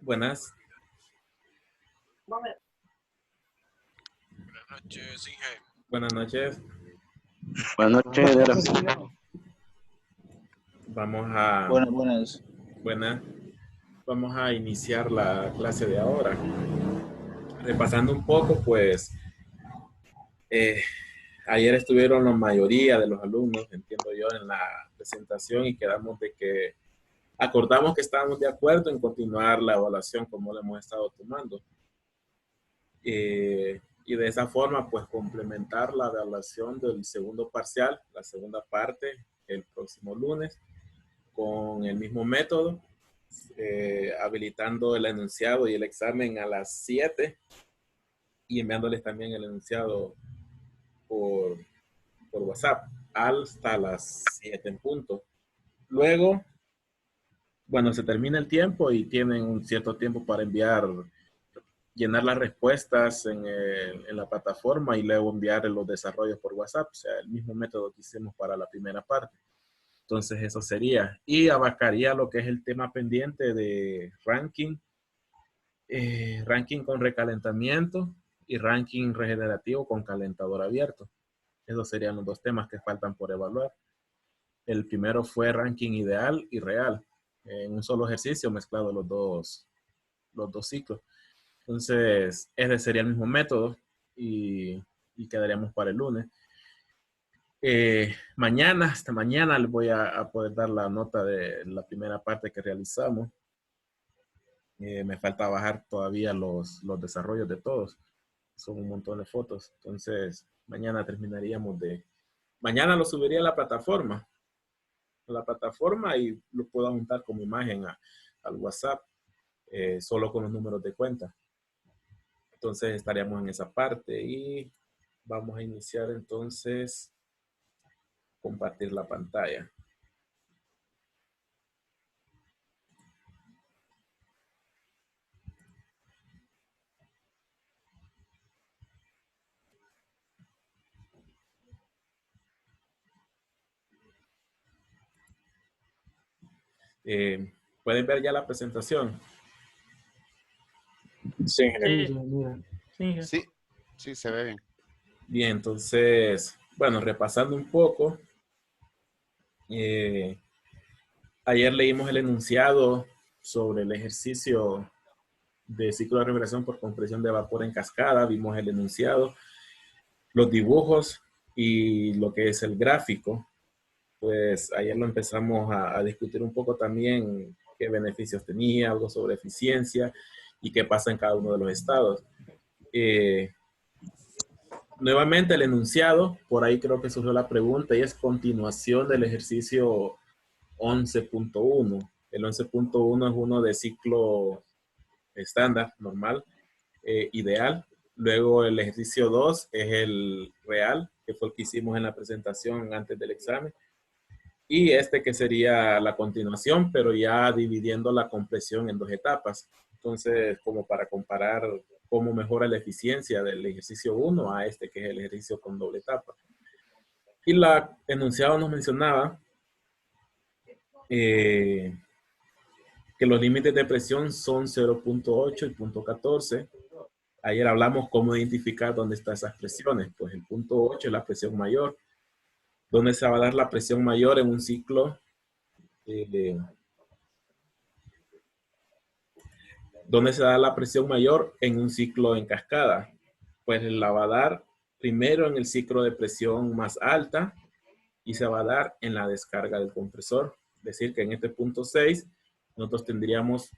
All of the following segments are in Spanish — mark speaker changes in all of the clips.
Speaker 1: Buenas.
Speaker 2: Buenas noches, Inge.
Speaker 1: Buenas noches.
Speaker 3: Buenas noches, Edera.
Speaker 1: Buenas.
Speaker 3: Buenas.
Speaker 1: Vamos a iniciar la clase de ahora. Repasando un poco, pues, ayer estuvieron la mayoría de los alumnos, entiendo yo, en la presentación y quedamos de que acordamos que estábamos de acuerdo en continuar la evaluación como la hemos estado tomando. Y de esa forma, pues, complementar la evaluación del segundo parcial, la segunda parte, el próximo lunes, con el mismo método, habilitando el enunciado y el examen a las 7 y enviándoles también el enunciado por WhatsApp hasta las 7 en punto. Luego, bueno, se termina el tiempo y tienen un cierto tiempo para llenar las respuestas en la plataforma y luego enviar los desarrollos por WhatsApp, o sea, el mismo método que hicimos para la primera parte. Entonces eso sería. Y abarcaría lo que es el tema pendiente de ranking, ranking con recalentamiento y ranking regenerativo con calentador abierto. Esos serían los dos temas que faltan por evaluar. El primero fue ranking ideal y real, en un solo ejercicio mezclado los dos ciclos. Entonces, ese sería el mismo método y quedaríamos para el lunes. Hasta mañana les voy a poder dar la nota de la primera parte que realizamos. Me falta bajar todavía los desarrollos de todos. Son un montón de fotos. Entonces, mañana mañana lo subiría a la plataforma. Y lo puedo juntar como imagen al WhatsApp, solo con los números de cuenta. Entonces, estaríamos en esa parte y vamos a iniciar entonces compartir la pantalla. ¿Pueden ver ya la presentación?
Speaker 3: Sí,
Speaker 2: Sí, se ve bien.
Speaker 1: Bien, entonces, bueno, repasando un poco, ayer leímos el enunciado sobre el ejercicio de ciclo de refrigeración por compresión de vapor en cascada. Vimos el enunciado, los dibujos y lo que es el gráfico. Pues ayer lo empezamos a discutir un poco también qué beneficios tenía, algo sobre eficiencia y qué pasa en cada uno de los estados. Nuevamente el enunciado, por ahí creo que surgió la pregunta y es continuación del ejercicio 11.1. El 11.1 es uno de ciclo estándar, normal, ideal. Luego el ejercicio 2 es el real, que fue el que hicimos en la presentación antes del examen. Y este que sería la continuación, pero ya dividiendo la compresión en dos etapas. Entonces, como para comparar cómo mejora la eficiencia del ejercicio 1 a este que es el ejercicio con doble etapa. Y la enunciado nos mencionaba que los límites de presión son 0.8 y 0.14. Ayer hablamos cómo identificar dónde están esas presiones. Pues el punto 8 es la presión mayor. ¿Dónde se va a dar la presión mayor en un ciclo? ¿Dónde se da la presión mayor en un ciclo en cascada? Pues la va a dar primero en el ciclo de presión más alta y se va a dar en la descarga del compresor. Es decir, que en este punto 6 nosotros tendríamos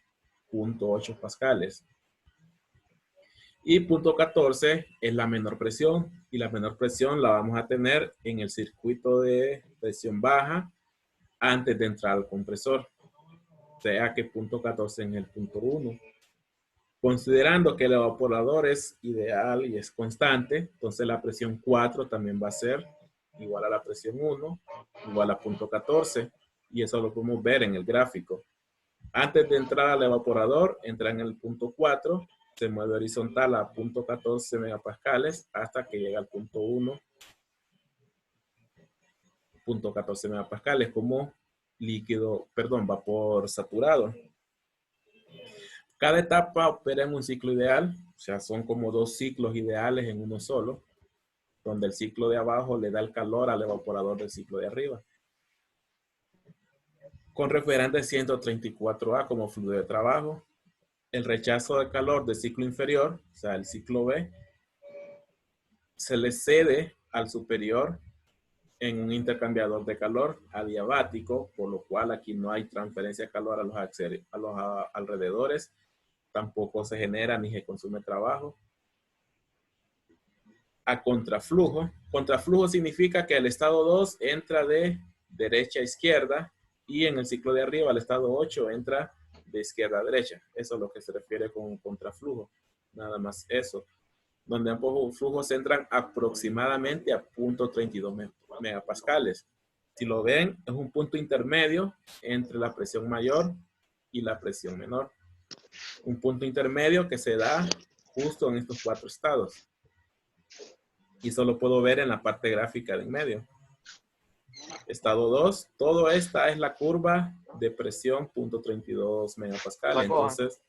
Speaker 1: 0.8 pascales. Y punto 14 es la menor presión y la menor presión la vamos a tener en el circuito de presión baja antes de entrar al compresor. O sea que punto 14 en el punto 1. Considerando que el evaporador es ideal y es constante, entonces la presión 4 también va a ser igual a la presión 1, igual a punto 14, y eso lo podemos ver en el gráfico. Antes de entrar al evaporador, entra en el punto 4, se mueve horizontal a punto 14 megapascales hasta que llega al punto 1, punto 14 megapascales como vapor saturado. Cada etapa opera en un ciclo ideal, o sea, son como dos ciclos ideales en uno solo, donde el ciclo de abajo le da el calor al evaporador del ciclo de arriba. Con referente 134A como fluido de trabajo, el rechazo de calor del ciclo inferior, o sea, el ciclo B, se le cede al superior en un intercambiador de calor adiabático, por lo cual aquí no hay transferencia de calor a los alrededores, tampoco se genera ni se consume trabajo. A contraflujo. Contraflujo significa que el estado 2 entra de derecha a izquierda y en el ciclo de arriba el estado 8 entra de izquierda a derecha. Eso es lo que se refiere con contraflujo. Nada más eso. Donde ambos flujos entran aproximadamente a 0.32 megapascales. Si lo ven, es un punto intermedio entre la presión mayor y la presión menor. Un punto intermedio que se da justo en estos cuatro estados. Y eso lo puedo ver en la parte gráfica de en medio. Estado 2, todo esta es la curva de presión 0.32 megapascales. Entonces,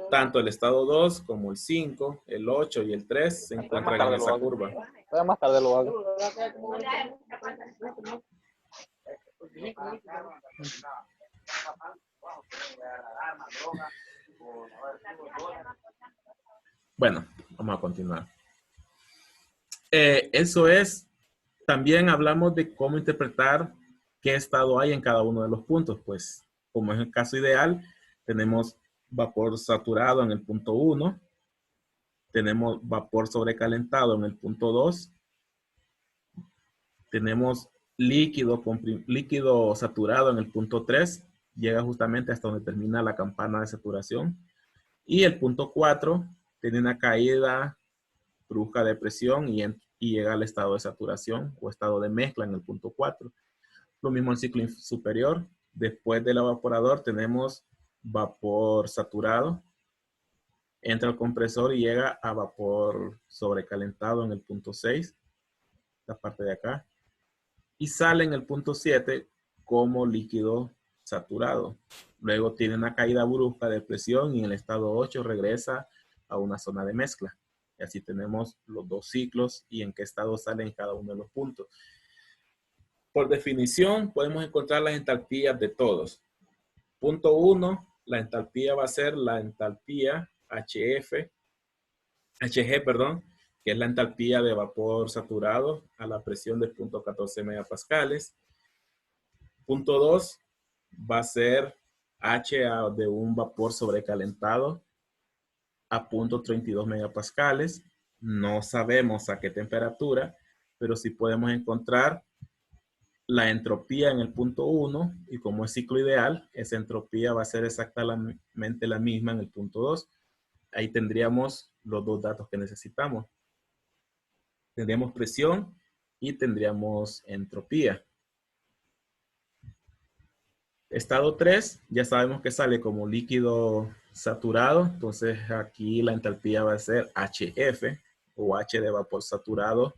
Speaker 1: tanto el estado 2 como el 5, el 8 y el 3 se encuentran en esa curva.
Speaker 4: Más tarde lo hago.
Speaker 1: Bueno, vamos a continuar. Eso es, también hablamos de cómo interpretar qué estado hay en cada uno de los puntos. Pues, como es el caso ideal, tenemos vapor saturado en el punto 1, tenemos vapor sobrecalentado en el punto 2, tenemos líquido saturado en el punto 3, llega justamente hasta donde termina la campana de saturación, y el punto 4 tiene una caída brusca de presión y llega al estado de saturación o estado de mezcla en el punto 4. Lo mismo el ciclo superior. Después del evaporador tenemos vapor saturado. Entra al compresor y llega a vapor sobrecalentado en el punto 6, la parte de acá. Y sale en el punto 7 como líquido saturado. Luego tiene una caída brusca de presión y en el estado 8 regresa a una zona de mezcla. Y así tenemos los dos ciclos y en qué estado salen cada uno de los puntos. Por definición, podemos encontrar las entalpías de todos. Punto 1, la entalpía va a ser la entalpía HG, que es la entalpía de vapor saturado a la presión de 0.14 megapascales. Punto 2 va a ser H de un vapor sobrecalentado a 0.32 megapascales. No sabemos a qué temperatura, pero sí podemos encontrar la entropía en el punto 1 y como es ciclo ideal, esa entropía va a ser exactamente la misma en el punto 2. Ahí tendríamos los dos datos que necesitamos. Tendríamos presión y tendríamos entropía. Estado 3, ya sabemos que sale como líquido saturado, entonces aquí la entalpía va a ser HF o H de vapor saturado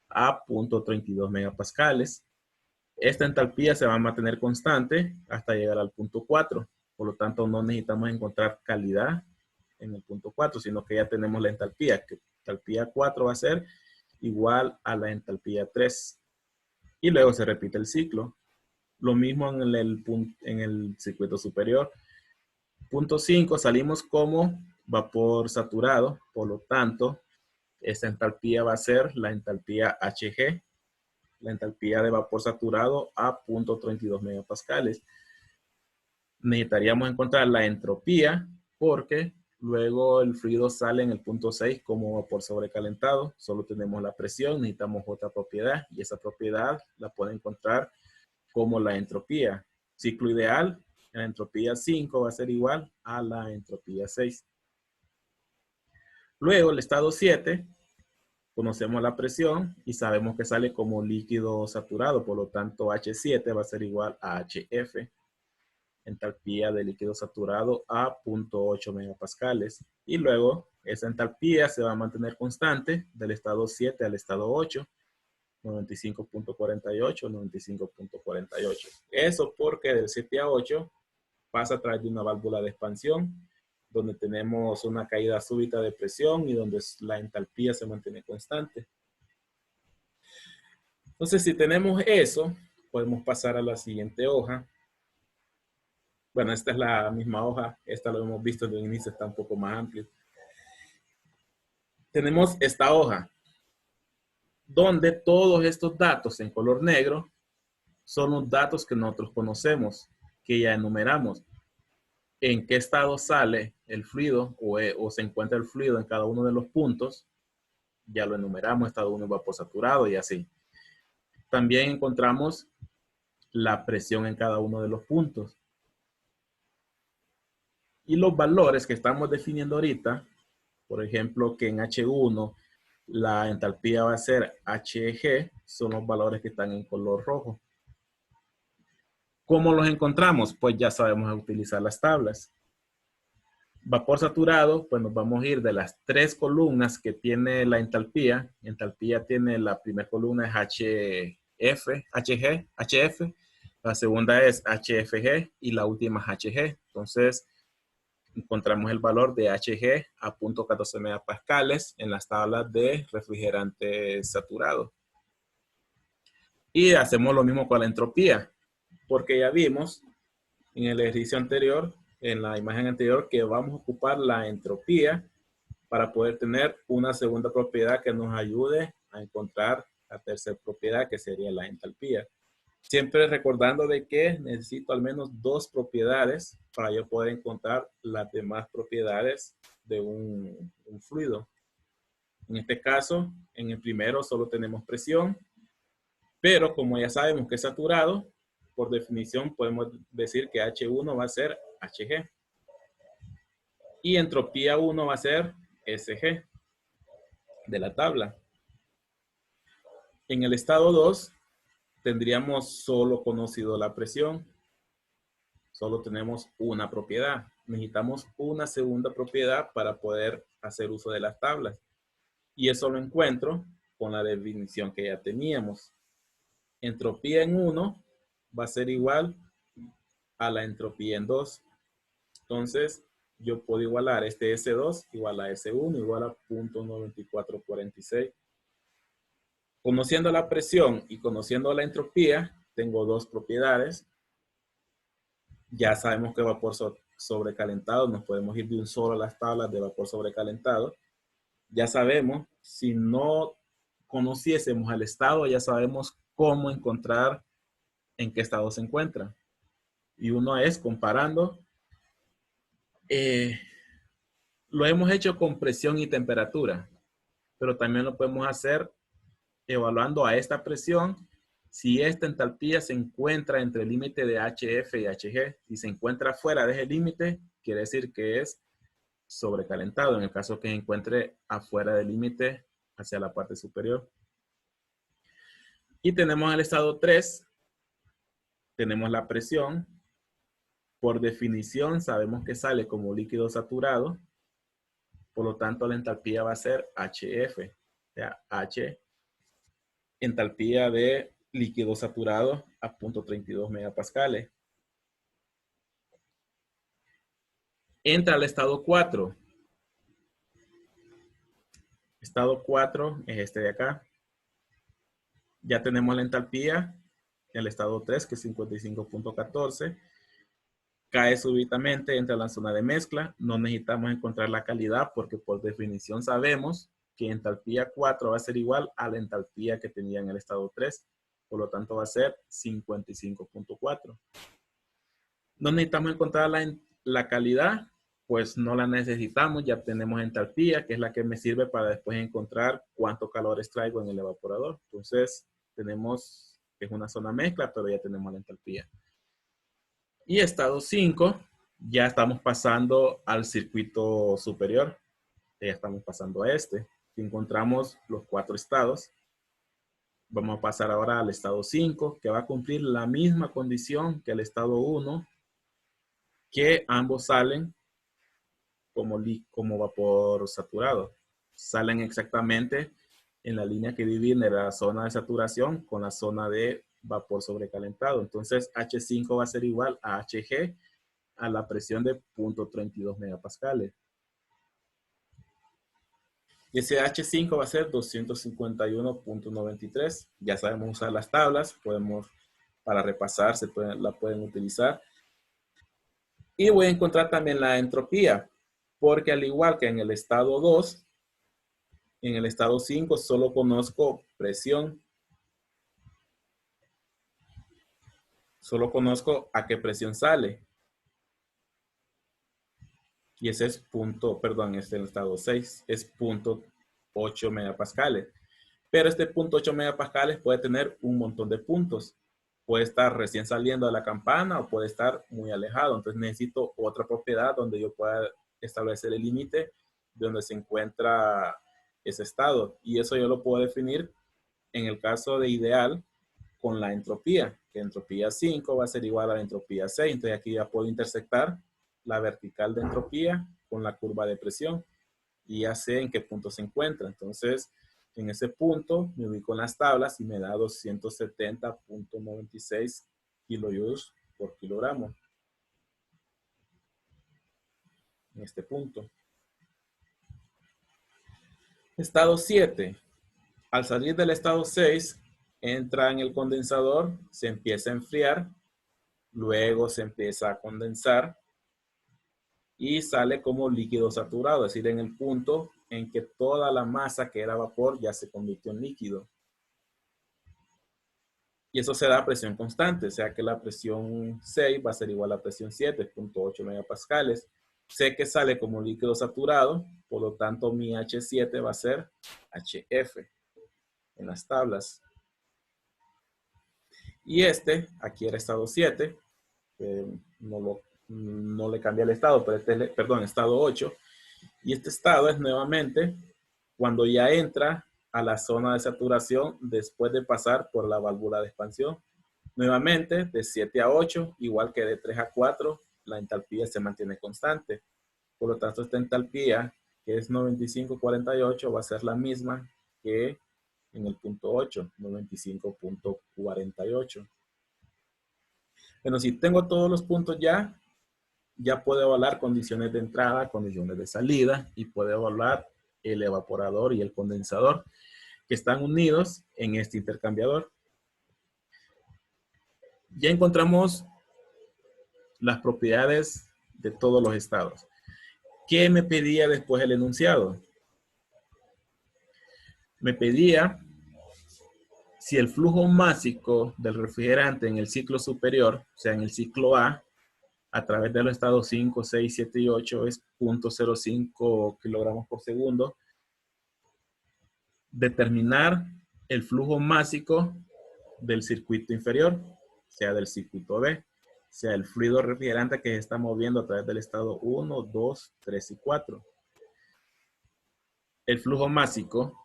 Speaker 1: a 0.32 megapascales. Esta entalpía se va a mantener constante hasta llegar al punto 4, por lo tanto no necesitamos encontrar calidad en el punto 4, sino que ya tenemos la entalpía, que entalpía 4 va a ser igual a la entalpía 3 y luego se repite el ciclo. Lo mismo en el circuito superior. Punto 5, salimos como vapor saturado, por lo tanto, esta entalpía va a ser la entalpía HG, la entalpía de vapor saturado a 0.32 megapascales. Necesitaríamos encontrar la entropía porque luego el fluido sale en el punto 6 como vapor sobrecalentado. Solo tenemos la presión, necesitamos otra propiedad y esa propiedad la puede encontrar como la entropía. Ciclo ideal, la entropía 5 va a ser igual a la entropía 6. Luego el estado 7, conocemos la presión y sabemos que sale como líquido saturado, por lo tanto H7 va a ser igual a HF, entalpía de líquido saturado a 0.8 megapascales. Y luego esa entalpía se va a mantener constante del estado 7 al estado 8. 95.48, 95.48. Eso porque del 7 a 8 pasa a través de una válvula de expansión donde tenemos una caída súbita de presión y donde la entalpía se mantiene constante. Entonces, si tenemos eso, podemos pasar a la siguiente hoja. Bueno, esta es la misma hoja. Esta lo hemos visto desde el inicio, está un poco más amplio. Tenemos esta hoja, donde todos estos datos en color negro son los datos que nosotros conocemos, que ya enumeramos. En qué estado sale el fluido o se encuentra el fluido en cada uno de los puntos. Ya lo enumeramos, estado 1 vapor saturado y así. También encontramos la presión en cada uno de los puntos. Y los valores que estamos definiendo ahorita, por ejemplo, que en H1 la entalpía va a ser HG, son los valores que están en color rojo. ¿Cómo los encontramos? Pues ya sabemos utilizar las tablas. Vapor saturado, pues nos vamos a ir de las 3 columnas que tiene la entalpía. Entalpía tiene la primera columna es HF, la segunda es HFG y la última es HG. Entonces, encontramos el valor de HG a 0.14 megapascales en las tablas de refrigerante saturado. Y hacemos lo mismo con la entropía, porque ya vimos en el ejercicio anterior, en la imagen anterior, que vamos a ocupar la entropía para poder tener una segunda propiedad que nos ayude a encontrar la tercera propiedad, que sería la entalpía. Siempre recordando de que necesito al menos 2 propiedades para yo poder encontrar las demás propiedades de un fluido. En este caso, en el primero solo tenemos presión, pero como ya sabemos que es saturado, por definición podemos decir que H1 va a ser HG. Y entropía 1 va a ser SG de la tabla. En el estado 2 tendríamos solo conocido la presión. Solo tenemos una propiedad. Necesitamos una segunda propiedad para poder hacer uso de las tablas. Y eso lo encuentro con la definición que ya teníamos. Entropía en 1 va a ser igual a la entropía en 2. Entonces, yo puedo igualar este S2 igual a S1 igual a 0.9446. Conociendo la presión y conociendo la entropía, tengo 2 propiedades. Ya sabemos que vapor sobrecalentado, nos podemos ir de un solo a las tablas de vapor sobrecalentado. Ya sabemos, si no conociésemos el estado, ya sabemos cómo encontrar en qué estado se encuentra. Y uno es comparando. Lo hemos hecho con presión y temperatura, pero también lo podemos hacer evaluando a esta presión. Si esta entalpía se encuentra entre el límite de HF y HG, si se encuentra fuera de ese límite, quiere decir que es sobrecalentado, en el caso que se encuentre afuera del límite hacia la parte superior. Y tenemos el estado 3, tenemos la presión. Por definición sabemos que sale como líquido saturado, por lo tanto la entalpía va a ser HF, o sea, H, entalpía de líquido saturado a 0.32 megapascales. Entra al estado 4. Estado 4 es este de acá. Ya tenemos la entalpía en el estado 3, que es 55.14. Cae súbitamente, entra a la zona de mezcla. No necesitamos encontrar la calidad porque por definición sabemos que entalpía 4 va a ser igual a la entalpía que tenía en el estado 3. Por lo tanto va a ser 55.4. No necesitamos encontrar la calidad, pues no la necesitamos. Ya tenemos entalpía, que es la que me sirve para después encontrar cuánto calor extraigo en el evaporador. Entonces tenemos que es una zona mezcla, pero ya tenemos la entalpía. Y estado 5, ya estamos pasando al circuito superior. Ya estamos pasando a este. Si encontramos los 4 estados, vamos a pasar ahora al estado 5, que va a cumplir la misma condición que el estado 1, que ambos salen como vapor saturado. Salen exactamente en la línea que divide la zona de saturación con la zona de vapor sobrecalentado. Entonces, H5 va a ser igual a HG a la presión de 0.32 megapascales. Y ese H5 va a ser 251.93. Ya sabemos usar las tablas, para repasar, la pueden utilizar. Y voy a encontrar también la entropía, porque al igual que en el estado 2, en el estado 5 solo conozco presión. Solo conozco a qué presión sale. Y ese es es el estado 6, es 0.8 megapascales. Pero este 0.8 megapascales puede tener un montón de puntos. Puede estar recién saliendo de la campana o puede estar muy alejado. Entonces necesito otra propiedad donde yo pueda establecer el límite de donde se encuentra ese estado. Y eso yo lo puedo definir en el caso de ideal con la entropía, que entropía 5 va a ser igual a la entropía 6. Entonces aquí ya puedo intersectar la vertical de entropía con la curva de presión y ya sé en qué punto se encuentra. Entonces, en ese punto me ubico en las tablas y me da 270.96 kilojoules por kilogramo. En este punto. Estado 7. Al salir del estado 6, entra en el condensador, se empieza a enfriar, luego se empieza a condensar y sale como líquido saturado, es decir, en el punto en que toda la masa que era vapor ya se convirtió en líquido. Y eso se da a presión constante, o sea que la presión 6 va a ser igual a presión 7, 0.8 megapascales. Sé que sale como líquido saturado, por lo tanto mi H7 va a ser HF en las tablas. Y aquí era estado 7, no le cambié el estado, pero estado 8. Y este estado es nuevamente cuando ya entra a la zona de saturación después de pasar por la válvula de expansión. Nuevamente, de 7 a 8, igual que de 3 a 4, la entalpía se mantiene constante. Por lo tanto, esta entalpía, que es 95.48, va a ser la misma que en el punto 8, 95.48. Bueno, si tengo todos los puntos ya puedo evaluar condiciones de entrada, condiciones de salida y puedo evaluar el evaporador y el condensador que están unidos en este intercambiador. Ya encontramos las propiedades de todos los estados. ¿Qué me pedía después el enunciado? Me pedía si el flujo másico del refrigerante en el ciclo superior, o sea, en el ciclo A través de los estados 5, 6, 7 y 8 es 0.05 kilogramos por segundo. Determinar el flujo másico del circuito inferior, sea del circuito B, sea el fluido refrigerante que se está moviendo a través del estado 1, 2, 3 y 4. El flujo másico.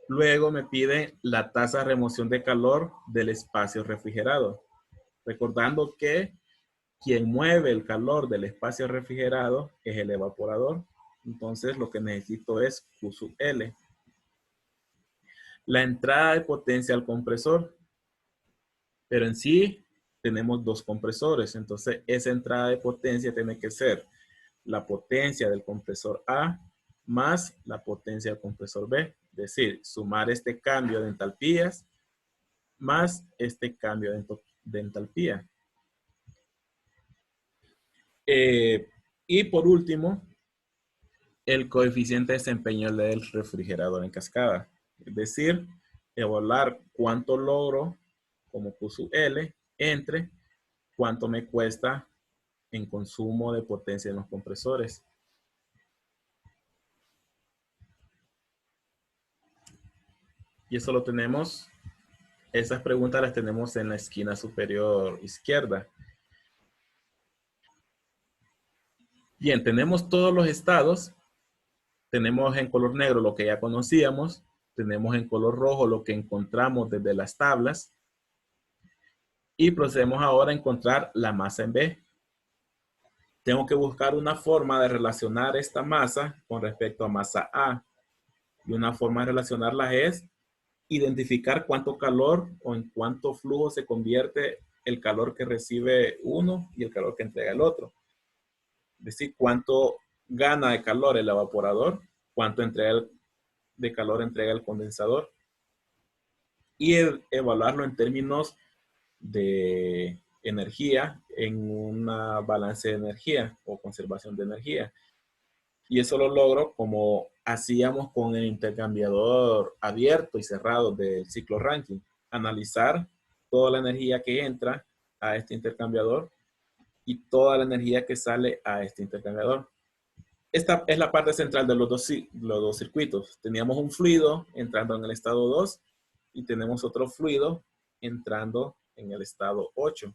Speaker 1: Luego me pide la tasa de remoción de calor del espacio refrigerado. Recordando que quien mueve el calor del espacio refrigerado es el evaporador. Entonces lo que necesito es Q sub L. La entrada de potencia al compresor. Pero en sí tenemos dos compresores. Entonces esa entrada de potencia tiene que ser la potencia del compresor A más la potencia del compresor B. Es decir, sumar este cambio de entalpías más este cambio de entalpía. Y por último, el coeficiente de desempeño del refrigerador en cascada. Es decir, evaluar cuánto logro como Q sub L entre cuánto me cuesta en consumo de potencia en los compresores. Y eso lo tenemos, esas preguntas las tenemos en la esquina superior izquierda. Bien, tenemos todos los estados. Tenemos en color negro lo que ya conocíamos. Tenemos en color rojo lo que encontramos desde las tablas. Y procedemos ahora a encontrar la masa en B. Tengo que buscar una forma de relacionar esta masa con respecto a masa A. Y una forma de relacionarlas es identificar cuánto calor o en cuánto flujo se convierte el calor que recibe uno y el calor que entrega el otro. Es decir, cuánto gana de calor el evaporador, cuánto de calor entrega el condensador, y evaluarlo en términos de energía en una balance de energía o conservación de energía. Y eso lo logro como hacíamos con el intercambiador abierto y cerrado del ciclo Rankine. Analizar toda la energía que entra a este intercambiador y toda la energía que sale a este intercambiador. Esta es la parte central de los dos circuitos. Teníamos un fluido entrando en el estado 2 y tenemos otro fluido entrando en el estado 8.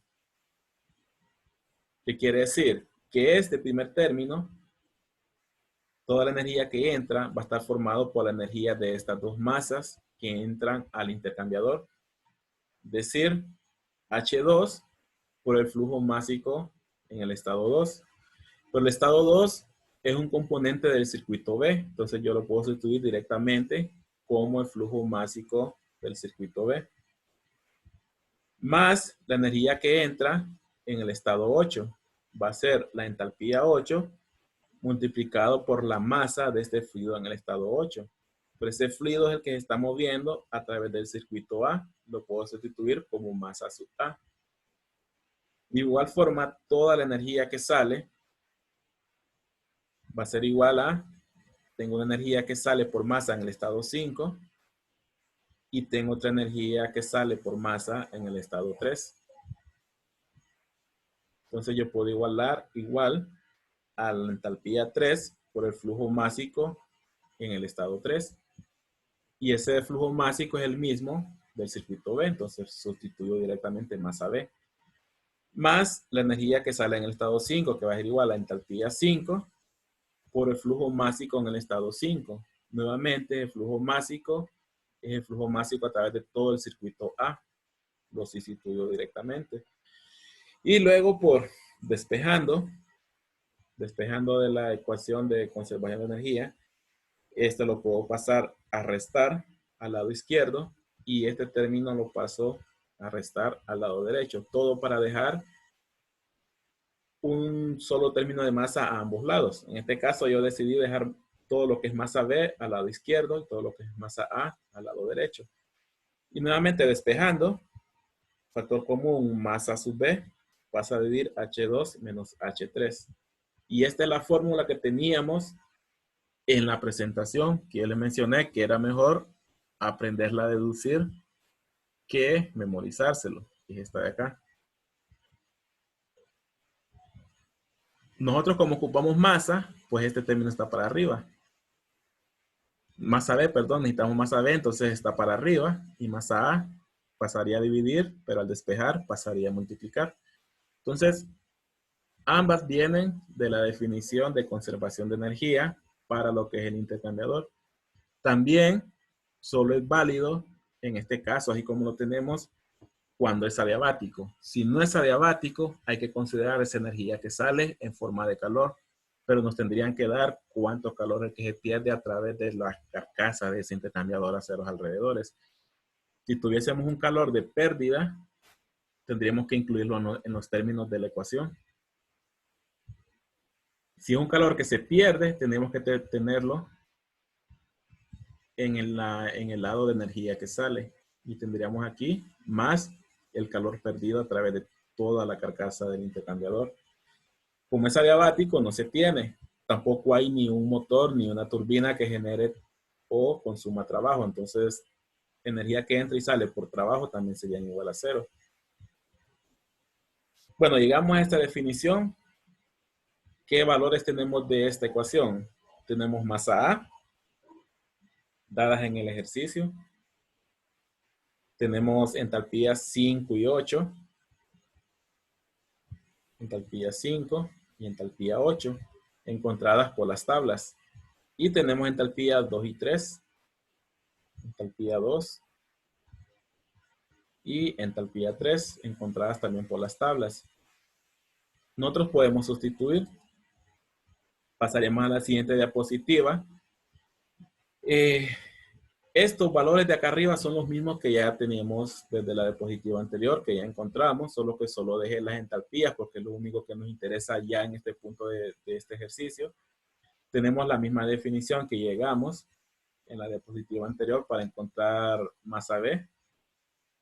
Speaker 1: ¿Qué quiere decir? Que este primer término, toda la energía que entra va a estar formado por la energía de estas dos masas que entran al intercambiador. Es decir, H2 por el flujo másico en el estado 2. Pero el estado 2 es un componente del circuito B. Entonces yo lo puedo sustituir directamente como el flujo másico del circuito B. Más la energía que entra en el estado 8. Va a ser la entalpía 8 multiplicado por la masa de este fluido en el estado 8. Pero ese fluido es el que se está moviendo a través del circuito A. Lo puedo sustituir como masa sub A. De igual forma, toda la energía que sale va a ser igual a, tengo una energía que sale por masa en el estado 5 y tengo otra energía que sale por masa en el estado 3. Entonces yo puedo igualar igual a la entalpía 3 por el flujo másico en el estado 3. Y ese flujo másico es el mismo del circuito B, entonces sustituyo directamente masa B. Más la energía que sale en el estado 5, que va a ser igual a entalpía 5 por el flujo másico en el estado 5. Nuevamente, el flujo másico es el flujo másico a través de todo el circuito A. Lo sustituyo directamente. Y luego por despejando de la ecuación de conservación de energía, esto lo puedo pasar a restar al lado izquierdo y este término lo paso a restar al lado derecho. Todo para dejar un solo término de masa a ambos lados. En este caso yo decidí dejar todo lo que es masa B al lado izquierdo y todo lo que es masa A al lado derecho. Y nuevamente despejando, factor común masa sub B pasa a dividir H2 menos H3. Y esta es la fórmula que teníamos en la presentación que yo les mencioné que era mejor aprenderla a deducir que memorizárselo. Y esta de acá. Nosotros como ocupamos masa, pues este término está para arriba. Masa B, perdón, necesitamos masa B, entonces está para arriba. Y masa A pasaría a dividir, pero al despejar pasaría a multiplicar. Entonces, ambas vienen de la definición de conservación de energía para lo que es el intercambiador. También solo es válido en este caso, así como lo tenemos cuando es adiabático. Si no es adiabático, hay que considerar esa energía que sale en forma de calor, pero nos tendrían que dar cuánto calor es que se pierde a través de la carcasa de ese intercambiador hacia los alrededores. Si tuviésemos un calor de pérdida, tendríamos que incluirlo en los términos de la ecuación. Si es un calor que se pierde, tenemos que tenerlo en el lado de energía que sale. Y tendríamos aquí más el calor perdido a través de toda la carcasa del intercambiador. Como es adiabático, no se tiene. Tampoco hay ni un motor ni una turbina que genere o consuma trabajo. Entonces, energía que entra y sale por trabajo también serían igual a cero. Bueno, llegamos a esta definición. ¿Qué valores tenemos de esta ecuación? Tenemos masa A, dadas en el ejercicio. Tenemos entalpías 5 y 8. Entalpía 5 y entalpía 8, encontradas por las tablas. Y tenemos entalpía 2 y 3. Entalpía 2 y entalpía 3, encontradas también por las tablas. Nosotros podemos sustituir. Pasaremos a la siguiente diapositiva. Estos valores de acá arriba son los mismos que ya teníamos desde la diapositiva anterior, que ya encontramos, solo que solo dejé las entalpías porque es lo único que nos interesa ya en este punto de este ejercicio. Tenemos la misma definición que llegamos en la diapositiva anterior para encontrar masa B.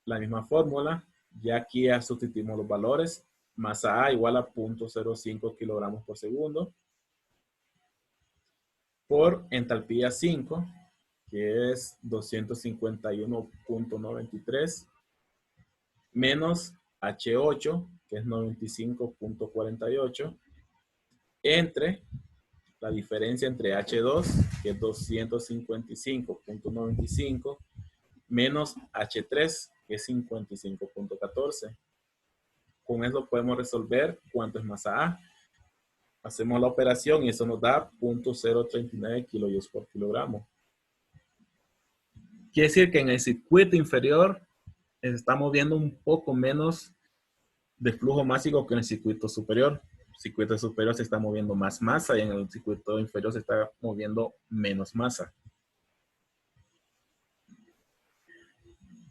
Speaker 1: La misma fórmula, ya aquí ya sustituimos los valores. Masa A igual a 0.05 kilogramos por segundo por entalpía 5, que es 251.93, menos H8, que es 95.48, entre la diferencia entre H2, que es 255.95, menos H3, que es 55.14. Con eso podemos resolver cuánto es masa A. Hacemos la operación y eso nos da 0.039 kilojoules por kilogramo. Quiere decir que en el circuito inferior estamos viendo un poco menos de flujo másico que en el circuito superior. El circuito superior se está moviendo más masa y en el circuito inferior se está moviendo menos masa.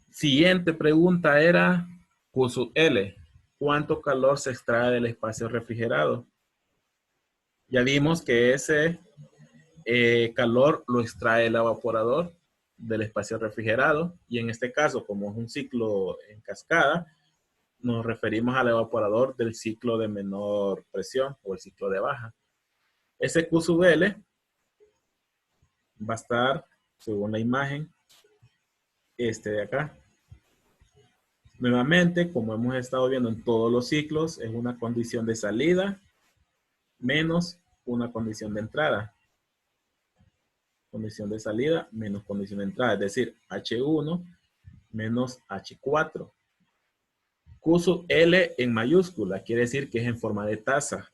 Speaker 1: Siguiente pregunta era Q sub L. ¿Cuánto calor se extrae del espacio refrigerado? Ya vimos que ese calor lo extrae el evaporador del espacio refrigerado y en este caso, como es un ciclo en cascada, nos referimos al evaporador del ciclo de menor presión o el ciclo de baja. Ese Q sub L va a estar, según la imagen, este de acá. Nuevamente, como hemos estado viendo en todos los ciclos, es una condición de salida menos una condición de entrada. Condición de salida menos condición de entrada, es decir, H1 menos H4. Q sub L en mayúscula quiere decir que es en forma de taza.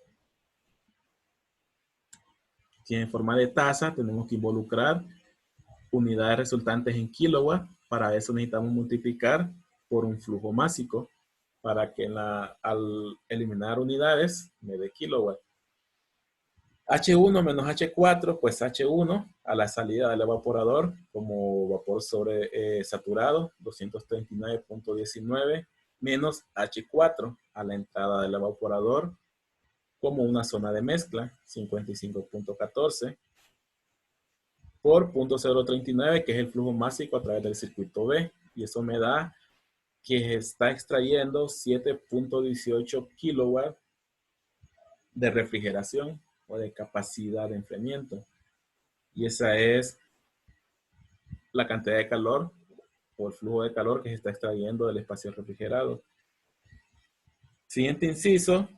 Speaker 1: Si es en forma de taza, tenemos que involucrar unidades resultantes en kilowatt. Para eso necesitamos multiplicar por un flujo másico para que al eliminar unidades me dé kilowatt. H1 menos H4, pues H1 a la salida del evaporador como vapor saturado, 239.19, menos H4 a la entrada del evaporador como una zona de mezcla, 55.14, por 0.039, que es el flujo másico a través del circuito B. Y eso me da que está extrayendo 7.18 kilowatts de refrigeración o de capacidad de enfriamiento. Y esa es la cantidad de calor o el flujo de calor que se está extrayendo del espacio refrigerado. Siguiente inciso,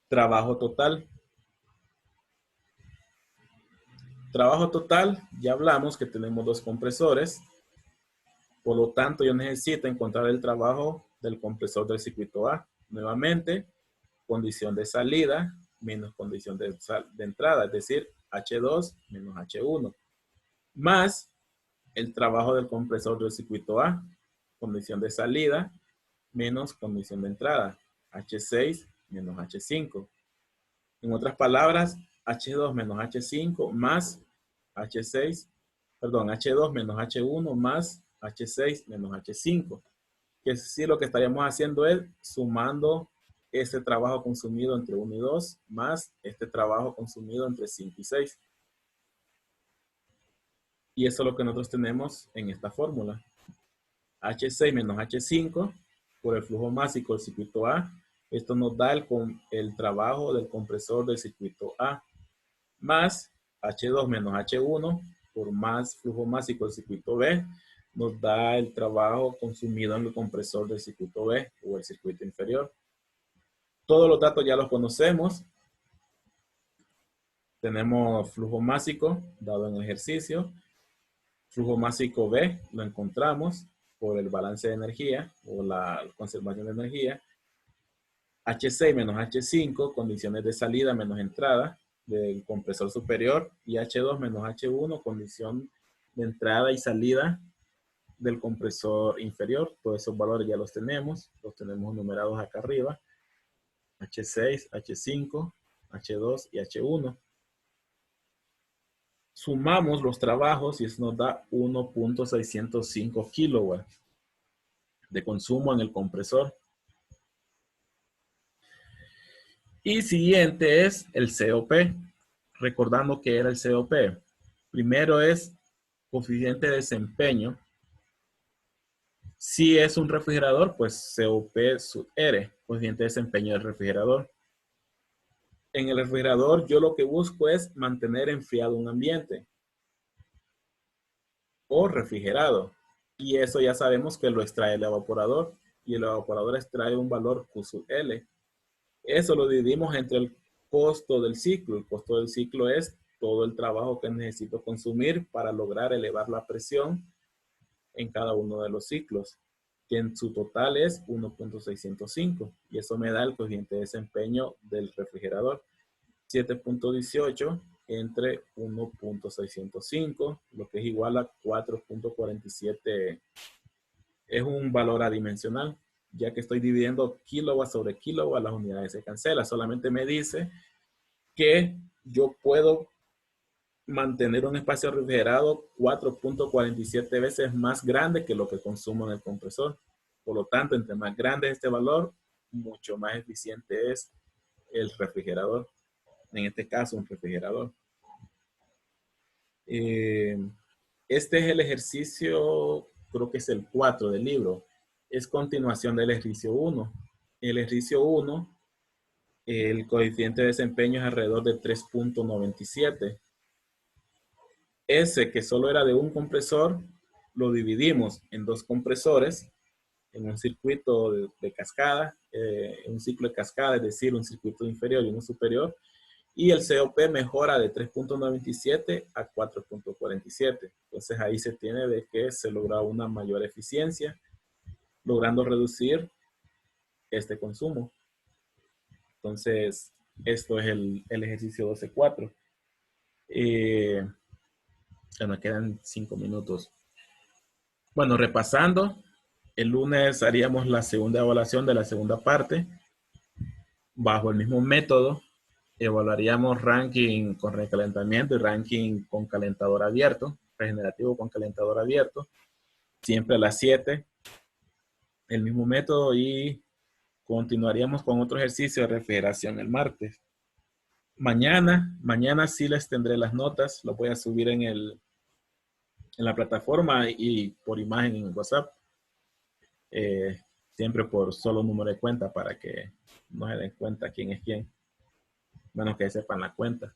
Speaker 1: trabajo total. Trabajo total, ya hablamos que tenemos dos compresores. Por lo tanto, yo necesito encontrar el trabajo del compresor del circuito A. Nuevamente, condición de salida menos condición de entrada, es decir, H2 menos H1, más el trabajo del compresor del circuito A, condición de salida menos condición de entrada, H6 menos H5. En otras palabras, H2 menos H5 más H6, perdón, H2 menos H1 más H6 menos H5. Que sí, lo que estaríamos haciendo es sumando este trabajo consumido entre 1 y 2 más este trabajo consumido entre 5 y 6. Y eso es lo que nosotros tenemos en esta fórmula. H6 menos H5 por el flujo másico del circuito A. Esto nos da el trabajo del compresor del circuito A. Más H2 menos H1 por más flujo másico del circuito B. Nos da el trabajo consumido en el compresor del circuito B o el circuito inferior. Todos los datos ya los conocemos. Tenemos flujo másico dado en el ejercicio. Flujo másico B lo encontramos por el balance de energía o la conservación de energía. H6 menos H5, condiciones de salida menos entrada del compresor superior. Y H2 menos H1, condición de entrada y salida del compresor inferior. Todos esos valores ya los tenemos numerados acá arriba. H6, H5, H2 y H1. Sumamos los trabajos y eso nos da 1.605 kilowatts de consumo en el compresor. Y siguiente es el COP. Recordando que era el COP. Primero es coeficiente de desempeño. Si es un refrigerador, pues COP sub R, coeficiente de desempeño del refrigerador. En el refrigerador yo lo que busco es mantener enfriado un ambiente o refrigerado. Y eso ya sabemos que lo extrae el evaporador y el evaporador extrae un valor Q sub L. Eso lo dividimos entre el costo del ciclo. El costo del ciclo es todo el trabajo que necesito consumir para lograr elevar la presión en cada uno de los ciclos, que en su total es 1.605. Y eso me da el coeficiente de desempeño del refrigerador. 7.18 entre 1.605, lo que es igual a 4.47. Es un valor adimensional, ya que estoy dividiendo kilowatt sobre kilowatt, las unidades se cancelan. Solamente me dice que yo puedo mantener un espacio refrigerado 4.47 veces más grande que lo que consumo en el compresor. Por lo tanto, entre más grande es este valor, mucho más eficiente es el refrigerador. En este caso, un refrigerador. Este es el ejercicio, creo que es el 4 del libro. Es continuación del ejercicio 1. El ejercicio 1, el coeficiente de desempeño es alrededor de 3.97. Ese que solo era de un compresor, lo dividimos en dos compresores, en un circuito de cascada, un ciclo de cascada, es decir, un circuito inferior y uno superior, y el COP mejora de 3.97 a 4.47. Entonces ahí se tiene de que se logra una mayor eficiencia, logrando reducir este consumo. Entonces, esto es el ejercicio 12.4. Ya me quedan 5 minutos. Bueno, repasando, el lunes haríamos la segunda evaluación de la segunda parte. Bajo el mismo método, evaluaríamos ranking con recalentamiento y ranking con calentador abierto, regenerativo con calentador abierto, siempre a las 7. El mismo método y continuaríamos con otro ejercicio de refrigeración el martes. Mañana sí les tendré las notas, lo voy a subir en la plataforma y por imagen en WhatsApp. Siempre por solo número de cuenta para que no se den cuenta quién es quién. Menos que sepan la cuenta.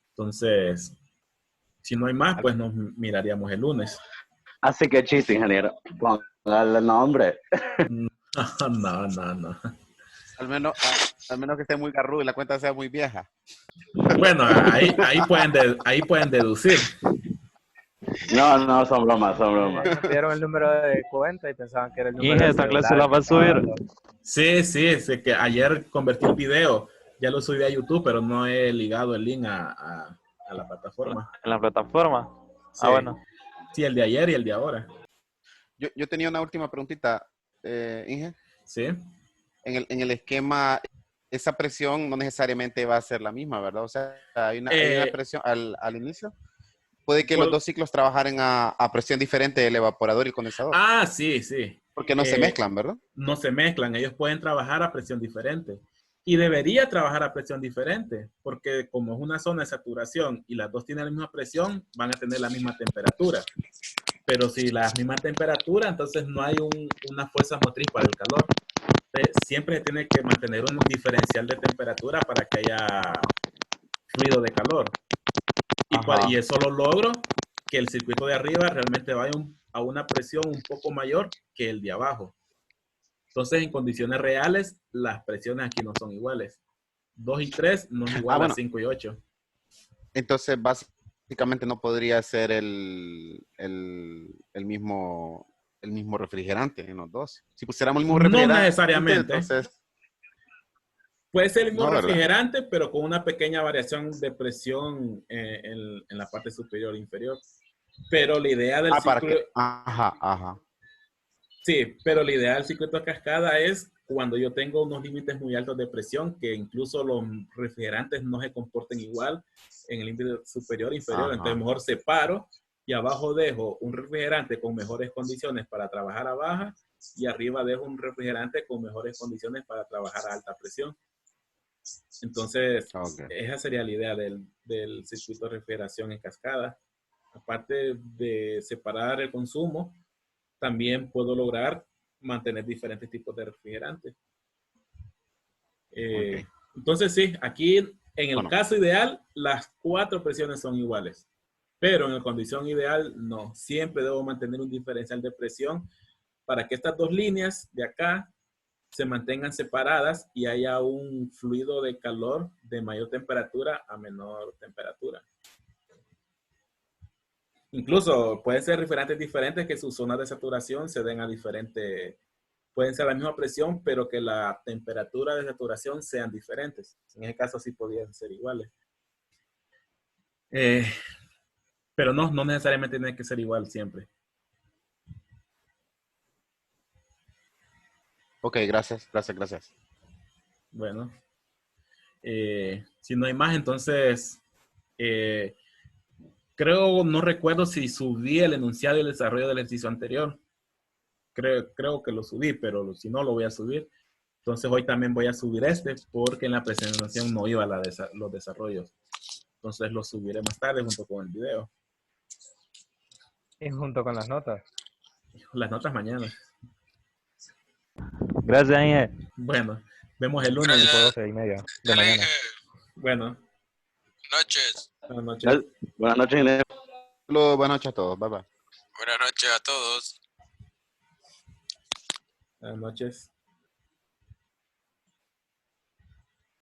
Speaker 1: Entonces, si no hay más, pues nos miraríamos el lunes.
Speaker 3: Así que chiste, ingeniero. Póngale el nombre.
Speaker 1: No.
Speaker 2: Al menos que esté muy garrudo y la cuenta sea muy vieja.
Speaker 1: Bueno, ahí pueden deducir.
Speaker 3: No, son bromas.
Speaker 4: Me pidieron el número de cuenta y pensaban que era el número
Speaker 5: Y
Speaker 4: de
Speaker 5: esta
Speaker 4: celular.
Speaker 5: clase la va a subir.
Speaker 1: Sí, que ayer convertí el video, ya lo subí a YouTube, pero no he ligado el link a la plataforma.
Speaker 5: ¿En la plataforma?
Speaker 1: Sí.
Speaker 5: Ah, bueno.
Speaker 1: Sí, el de ayer y el de ahora.
Speaker 2: Yo tenía una última preguntita, Inge.
Speaker 1: Sí.
Speaker 2: En el esquema, esa presión no necesariamente va a ser la misma, ¿verdad? O sea, hay una presión al inicio. ¿Puede que los dos ciclos trabajen a presión diferente, el evaporador y el condensador?
Speaker 1: Ah, sí.
Speaker 2: Porque no se mezclan, ¿verdad?
Speaker 1: No se mezclan, ellos pueden trabajar a presión diferente. Y debería trabajar a presión diferente, porque como es una zona de saturación y las dos tienen la misma presión, van a tener la misma temperatura. Pero si la misma temperatura, entonces no hay una fuerza motriz para el calor. Entonces, siempre se tiene que mantener un diferencial de temperatura para que haya fluido de calor. Y eso lo logro que el circuito de arriba realmente vaya a una presión un poco mayor que el de abajo. Entonces, en condiciones reales, las presiones aquí no son iguales. 2 y 3 no es igual a 5 y 8.
Speaker 2: Entonces, básicamente no podría ser el mismo refrigerante en los dos. Si pusiéramos el mismo refrigerante,
Speaker 1: no necesariamente.
Speaker 2: Entonces,
Speaker 1: puede ser el mismo refrigerante, pero con una pequeña variación de presión en la parte superior e inferior. Pero la idea del ciclo... Sí, pero el ideal circuito a cascada es cuando yo tengo unos límites muy altos de presión, que incluso los refrigerantes no se comporten igual en el límite superior e inferior.
Speaker 2: Ajá.
Speaker 1: Entonces mejor separo y abajo dejo un refrigerante con mejores condiciones para trabajar a baja y arriba dejo un refrigerante con mejores condiciones para trabajar a alta presión. Entonces,
Speaker 2: Ok.
Speaker 1: esa sería la idea del circuito de refrigeración en cascada. Aparte de separar el consumo, también puedo lograr mantener diferentes tipos de refrigerantes.
Speaker 2: Ok.
Speaker 1: Entonces, sí, aquí en el
Speaker 2: Bueno,
Speaker 1: caso ideal, las 4 presiones son iguales. Pero en la condición ideal, no. Siempre debo mantener un diferencial de presión para que estas dos líneas de acá se mantengan separadas y haya un fluido de calor de mayor temperatura a menor temperatura. Incluso pueden ser refrigerantes diferentes que sus zonas de saturación se den a diferentes, pueden ser la misma presión, pero que la temperatura de saturación sean diferentes. En ese caso sí podrían ser iguales. Pero no necesariamente tiene que ser igual siempre.
Speaker 2: ok, gracias.
Speaker 1: Bueno, si no hay más, entonces creo, no recuerdo si subí el enunciado y el desarrollo del ejercicio anterior. Creo que lo subí, pero si no lo voy a subir. Entonces hoy también voy a subir este porque en la presentación no iba los desarrollos. Entonces lo subiré más tarde junto con el video.
Speaker 4: Y junto con las notas.
Speaker 1: Las notas mañana.
Speaker 4: Gracias, Inge.
Speaker 1: Bueno, vemos el lunes.
Speaker 4: Tipo
Speaker 5: Gracias.
Speaker 4: 12:30 de
Speaker 5: Ya le
Speaker 4: mañana.
Speaker 5: dije,
Speaker 1: Bueno,
Speaker 5: noches.
Speaker 1: buenas noches.
Speaker 3: Buenas noches, Inés.
Speaker 2: Buenas noches a todos. Bye bye.
Speaker 5: Buenas noches a todos.
Speaker 1: Buenas noches.